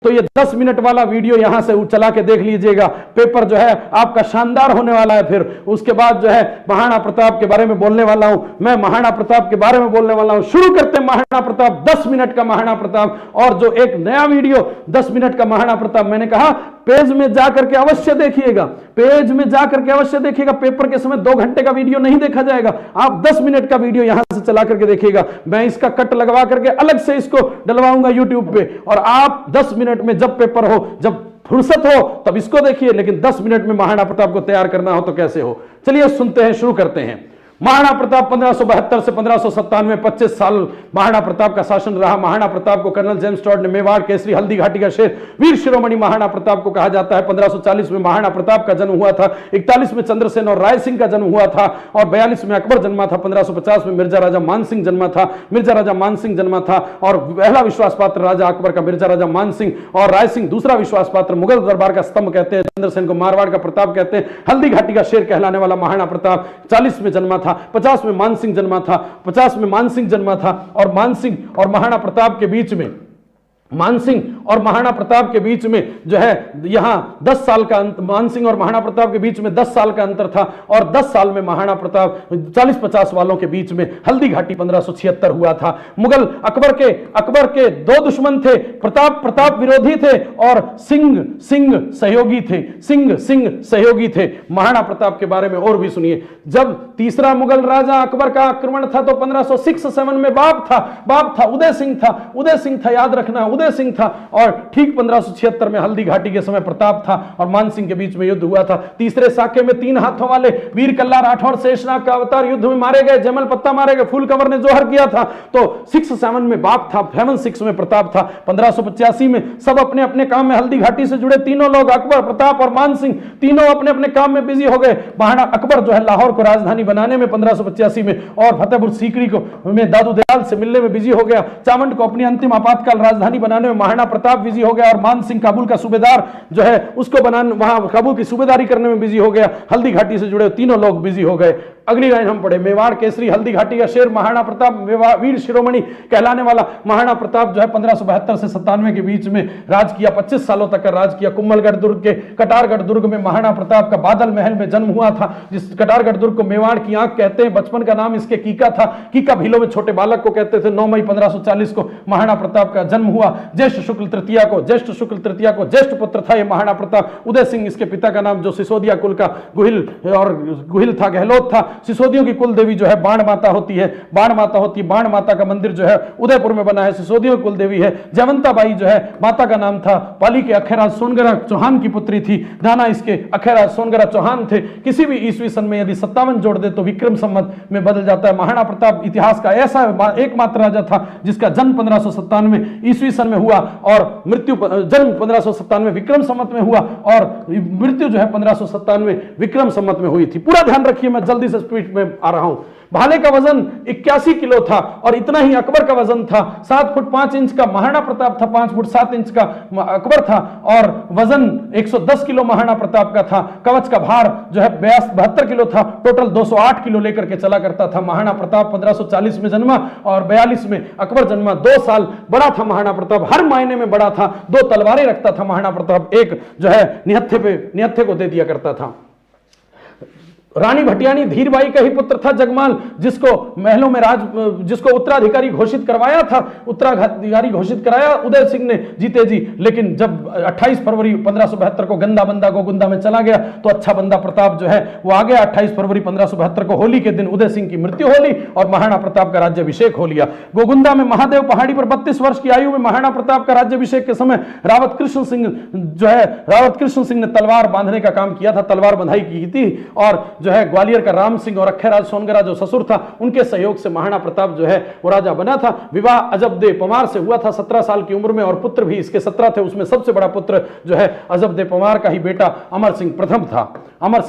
तो ये 10 मिनट वाला वीडियो यहां से चला के देख लीजिएगा। पेपर जो है आपका शानदार होने वाला है। फिर उसके बाद जो है महाराणा प्रताप के बारे में बोलने वाला हूं, मैं महाराणा प्रताप के बारे में बोलने वाला हूं। शुरू करते हैं महाराणा प्रताप, 10 मिनट का महाराणा प्रताप। और जो एक नया वीडियो 10 मिनट का महाराणा प्रताप, मैंने कहा पेज में जाकर के अवश्य देखिएगा, पेज में जाकर के अवश्य देखिएगा। पेपर के समय 2 घंटे का वीडियो नहीं देखा जाएगा, आप 10 मिनट का वीडियो यहां से चला करके देखिएगा। मैं इसका कट लगवा करके अलग से इसको डलवाऊंगा यूट्यूब पे, और आप 10 मिनट में जब पेपर हो, जब फुर्सत हो तब इसको देखिए, लेकिन 10 मिनट में महाराणा प्रताप को तैयार करना हो तो कैसे हो। चलिए सुनते हैं, शुरू करते हैं। महाराणा प्रताप 1572 से 1597, 25 साल महाराणा प्रताप का शासन रहा। महाराणा प्रताप को कर्नल जेम्स टॉड ने मेवाड़ केसरी हल्दी घाटी का शेर वीर शिरोमणि महाराणा प्रताप को कहा जाता है। 1540 में महाराणा प्रताप का जन्म हुआ था, 41 में चंद्रसेन और राय सिंह का जन्म हुआ था, और 42 में अकबर जन्मा था। 1550 में मिर्जा राजा मानसिंह जन्मा था, मिर्जा राजा मानसिंह जन्मा था, और पहला विश्वास पात्र राजा अकबर का मिर्जा राजा मानसिंह, और राय सिंह दूसरा विश्वास पात्र। मुगल दरबार का स्तंभ कहते हैं, चंद्रसेन को मारवाड़ का प्रताप कहते हैं। हल्दी घाटी का शेर कहलाने वाला महाराणा प्रताप 40 में जन्मा था। 50 में मानसिंह जन्मा था, 50 में मानसिंह जन्मा था, और मानसिंह और महाराणा प्रताप के बीच में, मानसिंह और महाराणा प्रताप के बीच में जो है यहां 10 साल का मानसिंह और महाराणा प्रताप के बीच में 10 साल का अंतर था, और 10 साल में महाराणा प्रताप 40-50 वालों के बीच में हल्दी घाटी 1576 हुआ था। मुगल अकबर के 2 दुश्मन थे, प्रताप विरोधी थे और सिंह सहयोगी थे, सिंह सहयोगी थे। महाराणा प्रताप के बारे में और भी सुनिए। जब तीसरा मुगल राजा अकबर का आक्रमण था तो 1506-7 में बाप था उदय सिंह था, याद रखना, उदय सिंह था। और ठीक 1576 में हल्दी घाटी के समय प्रताप था और मानसिंह के बीच में युद्ध हुआ था। तीसरे साके में 3 हाथों वाले वीर कल्ला राठौर शेषनाग का अवतार युद्ध में मारे गए, जमल पत्ता मारे गए, फूल कंवर ने जोहर किया था। तो 6-7 में बाप था, 7-6 में प्रताप था। 1585 में सब अपने अपने काम में, हल्दी घाटी से जुड़े तीनों लोग, अकबर, प्रताप और मानसिंह, तीनों अपने अपने काम में बिजी हो गए। महाराणा अकबर जो है लाहौर को राजधानी बनाने में 1585 में, और फतेहपुर सीकरी को में दादू दयाल से मिलने में बिजी हो गया। चावंड को अपनी अंतिम आपातकाल राजधानी बनाने में महाराणा प्रताप बिजी हो गया, और मानसिंह काबुल का सूबेदार जो है उसको बनाने, वहां काबुल की सूबेदारी करने में बिजी हो गया। हल्दी घाटी से जुड़े तीनों लोग बिजी हो गए। अगली लाइन हम पढ़े, मेवाड़ केसरी हल्दी घाटी का शेर महाराणा प्रताप, वीर शिरोमणि कहलाने वाला महाराणा प्रताप जो है 1572 से 97 के बीच में राज किया, 25 सालों तक का राज किया। कुंभलगढ़ दुर्ग के कटारगढ़ दुर्ग में महाराणा प्रताप का बादल महल में जन्म हुआ था। जिस कटारगढ़ दुर्ग को मेवाड़ की आंख कहते हैं। बचपन का नाम इसके कीका था, कीका भीलों में छोटे बालक को कहते थे। 9 मई 1540 को महाराणा प्रताप का जन्म हुआ। ज्येष्ठ शुक्ल तृतीया को ज्येष्ठ पुत्र था ये महाराणा प्रताप। उदय सिंह इसके पिता का नाम, जो सिसोदिया कुल का गुहिल था, गहलोत था। सिसोदियों की कुल देवी जो है बाण माता होती है, बाण माता का मंदिर जो है उदयपुर में बना है, सिसोदियों की कुल देवी है। जयवंता बाई जो है माता का नाम था। पाली के अखेराज सोनगरा चौहान की पुत्री थी। नाना इसके अखेराज सोनगरा चौहान थे। किसी भी ईस्वी सन में यदि 57 जोड़ दे तो विक्रम संवत में बदल जाता है। महाराणा प्रताप इतिहास का ऐसा एकमात्र राजा था जिसका जन्म 1597 ईस्वी सन में हुआ और जन्म 1597 विक्रम संवत में हुआ, और मृत्यु जो है 1597 विक्रम संवत में हुई थी। पूरा ध्यान रखिए, मैं जल्दी से स्पीड में आ रहा हूं। भाले का वजन 81 किलो था, और इतना ही अकबर का वजन था। 7 फुट 5 इंच का महाराणा प्रताप था, 5 फुट 7 इंच का अकबर था, और वजन 110 किलो महाराणा प्रताप का था। कवच का भार जो है 72 किलो था। टोटल 208 किलो लेकर के चला करता था। महाराणा प्रताप 1540 में जन्मा और 42 में अकबर जन्मा। 2 साल बड़ा था महाराणा प्रताप, हर मायने में बड़ा था। 2 तलवारें रखता था महाराणा प्रताप, एक जो है निहत्थे को दे दिया करता था। रानी भटियानी धीरबाई का ही पुत्र था जगमाल, जिसको महलों में जिसको उत्तराधिकारी घोषित करवाया था, उत्तराधिकारी घोषित कराया उदय सिंह ने जीते जी। लेकिन जब 28 फरवरी 1572 को गंदा बंदा गोगुंदा में चला गया तो अच्छा बंदा प्रताप जो है वो आ गया। 28 फरवरी 1572 को होली के दिन उदय सिंह की मृत्यु हो ली और महाराणा प्रताप का राज्याभिषेक हो लिया। गोगुंदा में महादेव पहाड़ी पर 32 वर्ष की आयु में महाराणा प्रताप का राज्याभिषेक के समय रावत कृष्ण सिंह ने तलवार बांधने का काम किया था, तलवार बंधाई की थी। और जो है ग्वालियर का राम सिंह और अखेराज सोनगरा जो ससुर था, उनके सहयोग से महाराणा प्रताप जो है वो राजा बना था। विवाह अजबदे पमार से हुआ था 17 साल की उम्र में, और पुत्र भी इसके 17 थे। उसमें सबसे बड़ा पुत्र जो है अजबदे पमार का ही बेटा अमर सिंह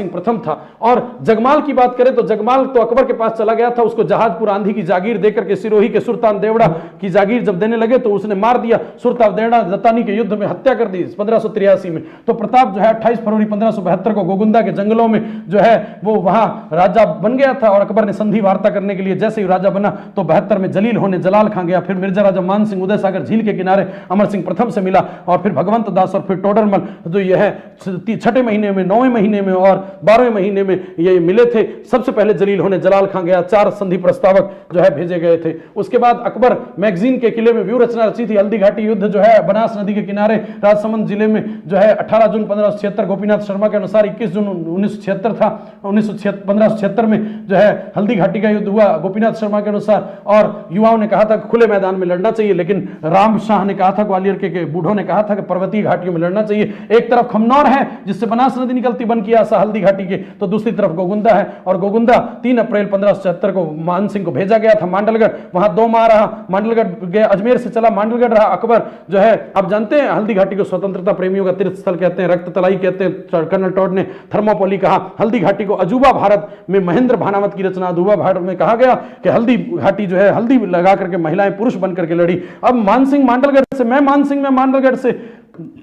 प्रथम था। और जगमाल की बात करें तो जगमाल तो अकबर के पास चला गया था। उसको जहाजपुर आंधी की जागीर देकर के सिरोही के सुल्तान देवड़ा की जागीर जब देने लगे तो उसने मार दिया। सुल्तान देवड़ा दत्तानी के युद्ध में हत्या कर दी 1583 में। तो प्रताप जो है 28 फरवरी 1572 को गोगुंदा के जंगलों में जो है वो वहां राजा बन गया था। और अकबर ने संधि वार्ता करने के लिए जैसे ही राजा बना तो 72 में जलील होने जलाल खां गया। फिर मिर्जा राजा मान सिंह उदय सागर झील के किनारे अमर सिंह प्रथम से मिला, और फिर भगवंत दास और फिर टोडरमल जो यह है 6ठे महीने में, 9वें महीने में और 12वें महीने में ये मिले थे। सबसे पहले जलील होने जलाल खां गया, 4 संधि प्रस्तावक जो है भेजे गए थे। उसके बाद अकबर मैगजीन के किले में व्यू रचना रची थी। हल्दी घाटी युद्ध जो है बनास नदी के किनारे राजसमंद जिले में जो है 18 जून 1576, गोपीनाथ शर्मा के अनुसार 21 जून 1976 था। 1576 में जो है हल्दी घाटी का युद्ध हुआ गोपीनाथ शर्मा के अनुसार, और युवाओं ने कहा था खुले मैदान में लड़ना चाहिए, लेकिन राम शाह ने कहा था, ग्वालियर के बूढ़ों ने कहा था कि पर्वतीय घाटियों में लड़ना चाहिए। एक तरफ खमनौर है जिससे बनास नदी निकलती बन किया हल्दी घाटी के, तो दूसरी तरफ गोगुंदा है, और गोगुंदा 3 अप्रैल 1576 को मान सिंह को भेजा गया था। मांडलगढ़ वहां 2 माह रहा, मांडलगढ़ गया, अजमेर से चला मांडलगढ़ रहा। अकबर जो है, आप जानते हैं हल्दी घाटी को स्वतंत्रता प्रेमियों का तीर्थ स्थल कहते हैं, रक्त तलाई कहते हैं। कर्नल टॉड ने थर्मोपोली कहा हल्दी घाटी को अजूबा भारत में महेंद्र भानावत की रचना अजूबा भारत में कहा गया कि हल्दी घाटी जो है हल्दी लगा करके महिलाएं पुरुष बनकर के लड़ी। अब मानसिंह मांडलगढ़ से, मैं मांडलगढ़ से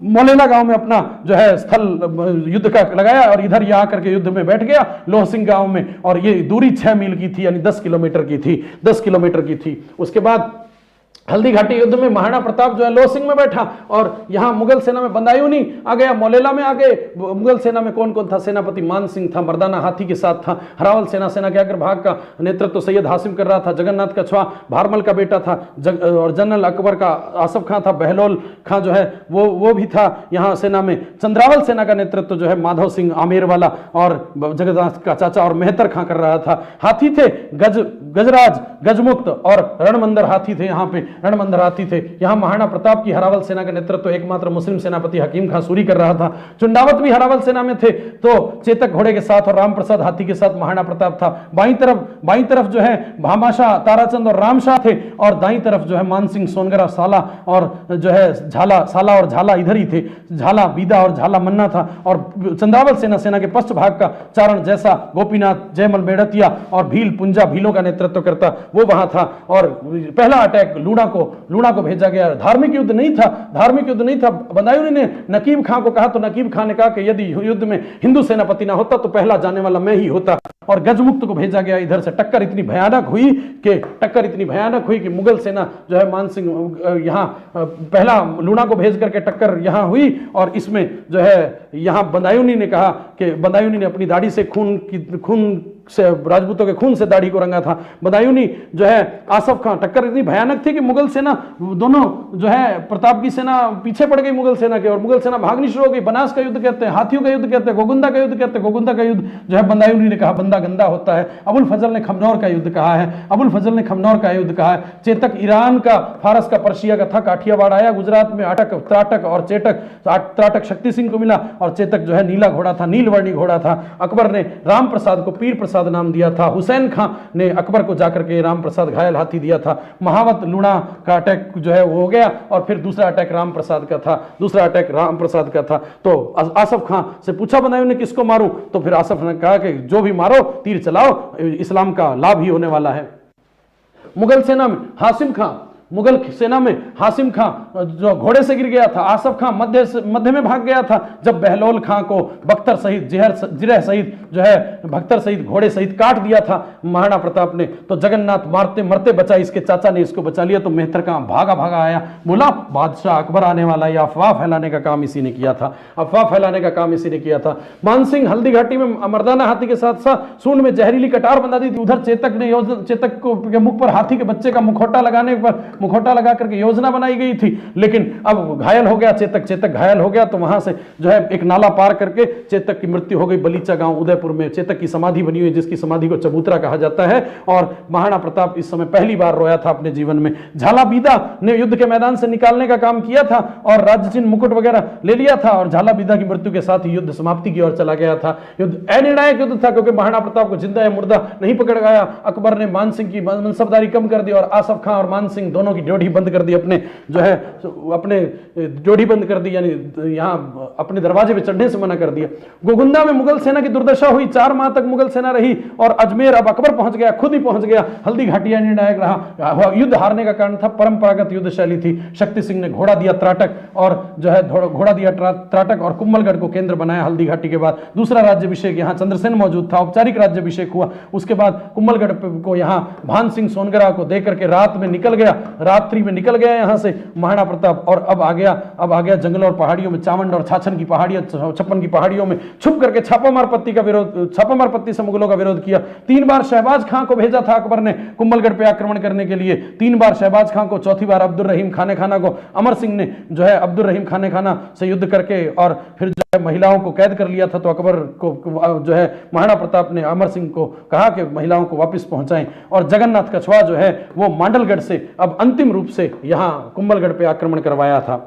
मोलेला गांव में अपना जो है स्थल युद्ध का लगाया, और इधर ये आकर के युद्ध में बैठ गया लोह सिंह गांव में, और ये दूरी 6 मील की थी, यानी 10 किलोमीटर की थी, 10 किलोमीटर की थी। उसके बाद हल्दी घाटी युद्ध में महाराणा प्रताप जो है लोह सिंह में बैठा, और यहां मुगल सेना में बंदायूनी आ गया, मोलेला में आ गए। मुगल सेना में कौन कौन था? सेनापति मान सिंह था, मर्दाना हाथी के साथ था। हरावल सेना के अग्रभाग का नेतृत्व तो सैयद हासिम कर रहा था। जगन्नाथ का छुआ भारमल का बेटा था, और जनरल अकबर का आसफ खां था। बहलोल खां जो है वो भी था यहाँ सेना में। चंद्रावल सेना का नेतृत्व जो है माधव सिंह आमेर वाला और जगन्नाथ का चाचा और मेहतर खां कर रहा था। हाथी थे गजराज, गजमुक्त और रणमंदर हाथी थे, यहाँ पे रणमंदर हाथी थे। यहाँ महाराणा प्रताप की हरावल सेना का नेतृत्व एकमात्र मुस्लिम सेनापति हकीम खां सूरी कर रहा था। चुंडावत भी हरावल सेना में थे, तो चेतक घोड़े के साथ और राम प्रसाद हाथी के साथ महाराणा प्रताप था। बाईं तरफ जो है भामाशाह, ताराचंद और रामशाह थे, और दाईं तरफ जो है मानसिंह, सोनगरा, साला और जो है साला और झाला इधर ही थे। झाला बीदा और झाला मन्ना था। और चंद्रावल सेना के पश्च भाग का चारण जैसा, गोपीनाथ, जयमल मेड़तिया और भील पुंजा भीलों का नेतृत्व करता, वो वहां था। और पहला अटैक लूणा को भेजा गया। धार्मिक युद्ध नहीं था। बदायूं ने नकीब खां को कहा, तो नकीब खां ने कहा कि यदि युद्ध में हिंदू सेनापति ना होता तो पहला जाने वाला मैं ही होता। और गजमुक्त को भेजा गया इधर से। टक्कर इतनी भयानक हुई कि मुगल सेना जो है मानसिंह यहाँ पहला लूणा को भेज करके टक्कर यहाँ हुई, और इसमें जो है यहाँ बदायूनी ने कहा कि बदायूनी ने अपनी दाढ़ी से खून से, राजपूतों के खून से दाढ़ी को रंगा था। बदायूनी जो है आसफ खां, टक्कर इतनी भयानक थी कि मुगल सेना दोनों जो है प्रताप की सेना पीछे पड़ गई मुगल सेना के, और मुगल सेना भागनी शुरू हो गई। बनास का युद्ध कहते हैं, हाथियों का युद्ध कहते हैं, गोगुंदा का युद्ध कहते हैं। गोगुंदा का युद्ध जो है बदायूनी ने कहा बंदा गंदा होता है। अबुल फजल ने खमनौर का युद्ध कहा है। चेतक ईरान का, फारस का, पर्शिया का था। काठियावाड़ आया, गुजरात में आटक, त्राटक और चेटक। त्राटक शक्ति सिंह को मिला, और चेतक जो है नीला घोड़ा था, नीलवर्णी घोड़ा था। अकबर ने राम प्रसाद को पीर प्रसाद नाम दिया था। हुसैन खां ने अकबर को जाकर के राम प्रसाद घायल हाथी दिया था। महावत लूणा का अटैक जो है वो हो गया, और फिर दूसरा अटैक राम प्रसाद का था। तो आसफ खां से पूछा बदायूं ने किसको मारूं, तो फिर आसफ ने कहा कि जो भी मारो तीर चलाओ, इस्लाम का लाभ ही होने वाला है। मुगल सेना में हासिम खां जो घोड़े से गिर गया था। आसफ खां मध्य में भाग गया था। जब बहलोल खां को बख्तर सहित, जिरह सहित जो है बख्तर सहित, घोड़े सहित काट दिया था महाराणा प्रताप ने, तो जगन्नाथ मरते बचा, इसके चाचा ने इसको बचा लिया। तो मेहतर खां भागा आया, बोला बादशाह अकबर आने वाला। है। अफवाह फैलाने का काम इसी ने किया था। मानसिंह हल्दी घाटी में मर्दाना हाथी के साथ साथ सूंड में जहरीली कटार बंधा दी थी। उधर चेतक के मुख पर हाथी के बच्चे का मुखौटा लगा करके योजना बनाई गई थी, लेकिन अब घायल हो गया चेतक घायल हो गया, तो वहां से जो है एक नाला पार करके चेतक की मृत्यु हो गई। बलीचा गांव उदयपुर में चेतक की समाधि बनी हुई, जिसकी समाधि को चबूतरा कहा जाता है। और महाराणा प्रताप इस समय पहली बार रोया था अपने जीवन में। झाला बीदा ने युद्ध के मैदान से निकालने का काम किया था और राज्य चिन्ह मुकुट वगैरह ले लिया था, और झाला बीदा की मृत्यु के साथ ही युद्ध समाप्ति की ओर चला गया था। युद्ध अनिर्णायक युद्ध था, क्योंकि महाराणा प्रताप को जिंदा या मुर्दा नहीं पकड़ गया। अकबर ने मानसिंह की मनसबदारी कम कर दी, और आसफ खां और मानसिंह दोनों दोनों की ड्योढ़ी बंद कर दी, अपने जो है अपने ड्योढ़ी बंद कर दी, यानी यहाँ अपने दरवाजे पे चढ़ने से मना कर दिया। गोगुंदा में मुगल सेना की दुर्दशा हुई, 4 माह तक मुगल सेना रही और अजमेर अब अकबर पहुंच गया, खुद ही पहुंच गया। हल्दी घाटी निर्णायक रहा। युद्ध हारने का कारण था परंपरागत युद्ध शैली थी। शक्ति सिंह ने घोड़ा दिया त्राटक और जो है घोड़ा दिया त्राटक और कुंभलगढ़ को केंद्र बनाया हल्दी घाटी के बाद। दूसरा राज्याभिषेक यहाँ चंद्रसेन मौजूद था, औपचारिक राज्याभिषेक हुआ। उसके बाद कुंभलगढ़ को यहाँ भान सिंह सोनगरा को देकर के रात में निकल गया, रात्रि में निकल गया यहाँ से महाराणा प्रताप, और अब आ गया जंगलों और पहाड़ियों में, चावंड और छाछन की पहाड़ियों, छप्पन की पहाड़ियों में छुप करके छापामार पत्ती से मुगलों का विरोध किया। 3 बार शहबाज खां को भेजा था अकबर ने कुंभलगढ़ पे आक्रमण करने के लिए, 3 बार शहबाज खां को, चौथी बार अब्दुल रहीम खाने खाना को। अमर सिंह ने जो है अब्दुल रहीम खाने खाना से युद्ध करके और फिर जो है महिलाओं को कैद कर लिया था, तो अकबर को जो है महाराणा प्रताप ने अमर सिंह को कहा कि महिलाओं को वापस पहुंचाएं, और जगन्नाथ कछवा जो है वो मांडलगढ़ से अब अंतिम रूप से यहां कुंभलगढ़ पे आक्रमण करवाया था।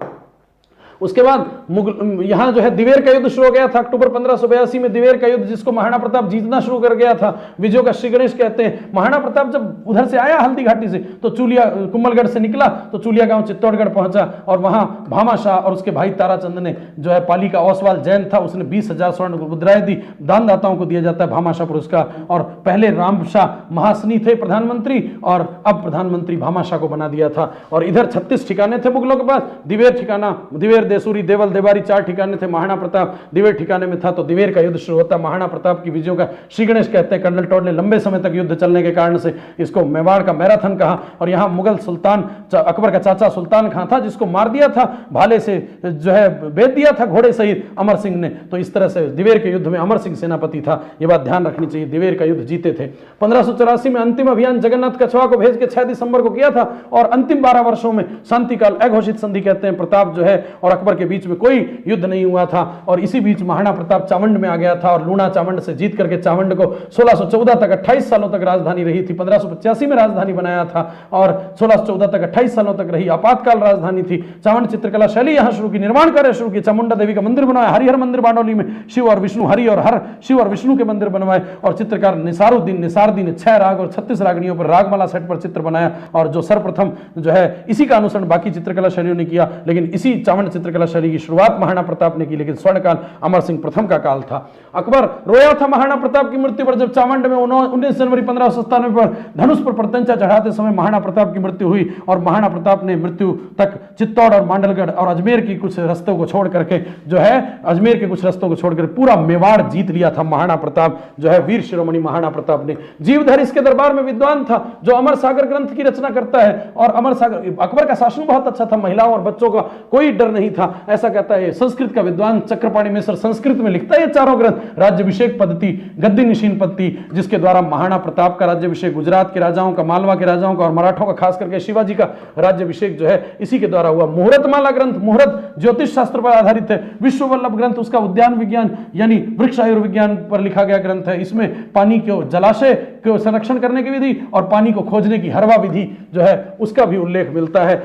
उसके बाद यहां जो है दिवेर का युद्ध शुरू हो गया था अक्टूबर 1582 में। दिवेर का युद्ध जिसको महाराणा प्रताप जीतना शुरू कर गया था, विजयों का श्री गणेश कहते हैं। महाराणा प्रताप जब उधर से आया हल्दी घाटी से, तो चूलिया कुंभलगढ़ से निकला तो चूलिया गांव चित्तौड़गढ़ पहुंचा, और वहां भामा शाह और उसके भाई ताराचंद ने जो है पाली का ओसवाल जैन था, उसने 20,000 स्वर्ण मुद्राएं दी। दानदाताओं को दिया जाता है भामा शाह पुरस्कार। और पहले राम शाह महासनी थे प्रधानमंत्री, और अब प्रधानमंत्री भामा शाह को बना दिया था। और इधर 36 ठिकाने थे मुगलों के पास। दिवेर ठिकाना, दिवेर देसूरी, देवल, देवारी 4 ठिकाने थे। महाराणा प्रताप दिवेर ठिकाने में था, तो दिवेर का युद्ध शुरू होता। महाराणा प्रताप की विजयों का श्री गणेश कहते हैं। कर्नल टॉड ने लंबे समय तक युद्ध चलने के कारण से इसको मेवाड़ का मैराथन कहा। और यहां मुगल सुल्तान अकबर का चाचा सुल्तान खां था, जिसको मार दिया था, भाले से जो है बेच दिया था घोड़े सहित अमर सिंह ने। तो इस तरह से दिवेर के युद्ध में अमर सिंह सेनापति था, यह बात ध्यान रखनी चाहिए। दिवेर का युद्ध जीते थे। 1584 में अंतिम अभियान जगन्नाथ कछवा को भेज के 6 दिसंबर को किया था, और अंतिम 12 वर्षों में शांतिकाल अघोषित संधि कहते हैं। प्रताप जो है और अकबर के बीच में कोई युद्ध नहीं हुआ था, और इसी बीच महाराणा प्रताप चावंड में आ गया था, और लूणा चावंड से जीत करके चावंड को 1614 तक 28 सालों तक राजधानी रही थी। 1585 में राजधानी बनाया था, और 1614 तक 28 सालों तक रही। आपातकाल राजधानी थी। चावंड चित्रकला शैली यहां शुरू की, निर्माण कार्य शुरू किया। चामुंडा देवी का मंदिर बनवाया, हरिहर मंदिर बारडोली में शिव और विष्णु, हरि और हर शिव और विष्णु के मंदिर बनवाए। और चित्रकार निसारुद्दीन ने 6 राग और 36 रागनियों पर रागमाला सेट पर चित्र बनाया, और जो सर्वप्रथम जो है इसी का अनुसरण बाकी चित्रकला शैलियों ने किया, लेकिन इसी चावंड चित्रकला शैली की शुरुआत महाराणा प्रताप ने की। लेकिन स्वर्णकाल अमर सिंह प्रथम का काल था। अकबर रोया था महाराणा प्रताप की मृत्यु पर, जब चावंड में 19 जनवरी 1597 पर धनुष पर प्रत्यंचा चढ़ाते समय महाराणा प्रताप की मृत्यु हुई, और महाराणा प्रताप ने मृत्यु तक चित्तौड़ और मांडलगढ़ और अजमेर की कुछ रस्तों को छोड़ करके जो है अजमेर के कुछ रस्तों को छोड़कर पूरा मेवाड़ जीत लिया था महाराणा प्रताप जो है वीर शिरोमणि महाराणा प्रताप ने। जीवधर इसके दरबार में विद्वान था, जो अमर सागर ग्रंथ की रचना करता है। और अमर सागर, अकबर का शासन बहुत अच्छा था, महिलाओं और बच्चों का कोई डर नहीं था, ऐसा कहता है। संस्कृत का विद्वान चक्रपाणि मिश्र संस्कृत में लिखता है ये चारों ग्रंथ। राज्याभिषेक पद्धति, गद्दी निशीन पद्धति, जिसके द्वारा महाराणा प्रताप का राज्याभिषेक, गुजरात के राजाओं का, मालवा के राजाओं का और मराठों का, खास करके शिवाजी का राज्याभिषेक जो है इसी के द्वारा हुआ। मुहूर्तमाला ग्रंथ, मुहूर्त ज्योतिष शास्त्र पर आधारित है। विश्ववल्लभ ग्रंथ उसका उद्यान विज्ञान यानी वृक्ष आयुर्विज्ञान पर लिखा गया ग्रंथ है। इसमें पानी को, जलाशय को संरक्षण करने की विधि और पानी को खोजने की हरवा विधि जो है उसका भी उल्लेख मिलता है,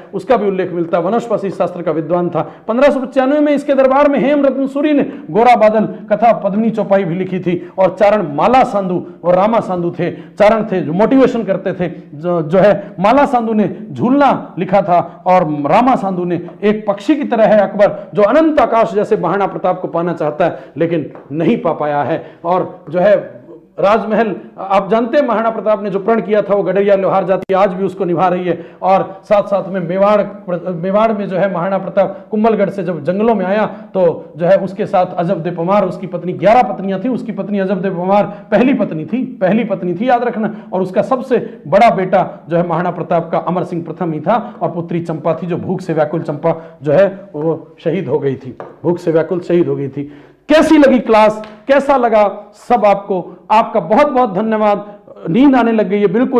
वनस्पति शास्त्र का विद्वान था। 1595 में इसके दरबार में हेम रत्न सूरी ने गोरा बादल कथा पद्मिनी चौपाई भी लिखी थी। और चारण माला सांधु और रामा सांधु थे, चारण थे जो मोटिवेशन करते थे। जो है माला सांधु ने झूलना लिखा था, और रामा सांधु ने एक पक्षी की तरह है अकबर, जो अनंत आकाश जैसे महाराणा प्रताप को पाना चाहता है लेकिन नहीं पा पाया है। और जो है राजमहल, आप जानते हैं महाराणा प्रताप ने जो प्रण किया था वो गडरिया लोहार जाति आज भी उसको निभा रही है। और साथ साथ में मेवाड़ में जो है महाराणा प्रताप कुंभलगढ़ से जब जंगलों में आया तो जो है उसके साथ अजबदे पमार, उसकी पत्नी, 11 पत्नियां थी, उसकी पत्नी अजबदे पमार पहली पत्नी थी याद रखना। और उसका सबसे बड़ा बेटा जो है महाराणा प्रताप का अमर सिंह प्रथम ही था, और पुत्री चंपा थी जो भूख से व्याकुल चंपा जो है वो शहीद हो गई थी, भूख से व्याकुल शहीद हो गई थी। कैसी लगी क्लास, कैसा लगा सब आपको, आपका बहुत बहुत धन्यवाद। नींद आने लग गई है बिल्कुल।